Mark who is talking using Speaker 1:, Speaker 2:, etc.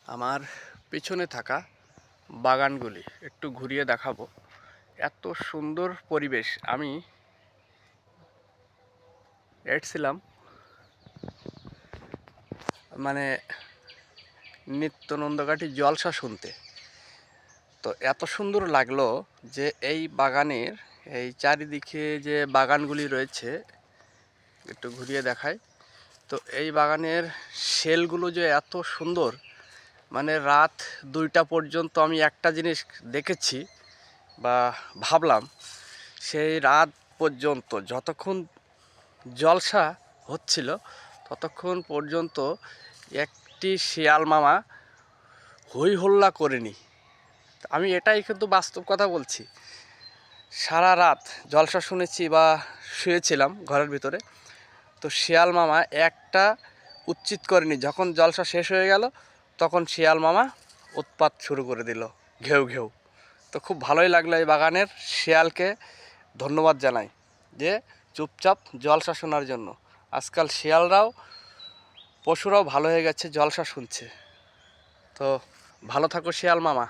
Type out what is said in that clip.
Speaker 1: আমার পিছনে থাকা বাগানগুলি একটু ঘুরিয়ে দেখাবো। এত সুন্দর পরিবেশ। আমি এসেছিলাম মানে নিত্যনন্দকাঠি জলসা শুনতে। তো এত সুন্দর লাগলো যে এই বাগানের এই চারিদিকে যে বাগানগুলি রয়েছে একটু ঘুরিয়ে দেখাই। তো এই বাগানের শেলগুলো যে এত সুন্দর, মানে রাত 2টা পর্যন্ত আমি একটা জিনিস দেখেছি বা ভাবলাম, সেই রাত পর্যন্ত যতক্ষণ জলসা হচ্ছিল ততক্ষণ পর্যন্ত একটি শিয়াল মামা হই হল্লা করেনি। আমি এটাই কিন্তু বাস্তব কথা বলছি। সারা রাত জলসা শুনেছি বা শুয়েছিলাম ঘরের ভিতরে, তো শিয়াল মামা একটা উচ্চিত করেনি। যখন জলসা শেষ হয়ে গেল তখন শিয়াল মামা উৎপাত শুরু করে দিল, ঘেউ ঘেউ। তো খুব ভালোই লাগলো। এই বাগানের শিয়ালকে ধন্যবাদ জানাই যে চুপচাপ জলসা শোনার জন্য। আজকাল শিয়ালরাও, পশুরাও ভালো হয়ে গেছে, জলসা শুনছে। তো ভালো থাকো শিয়াল মামা।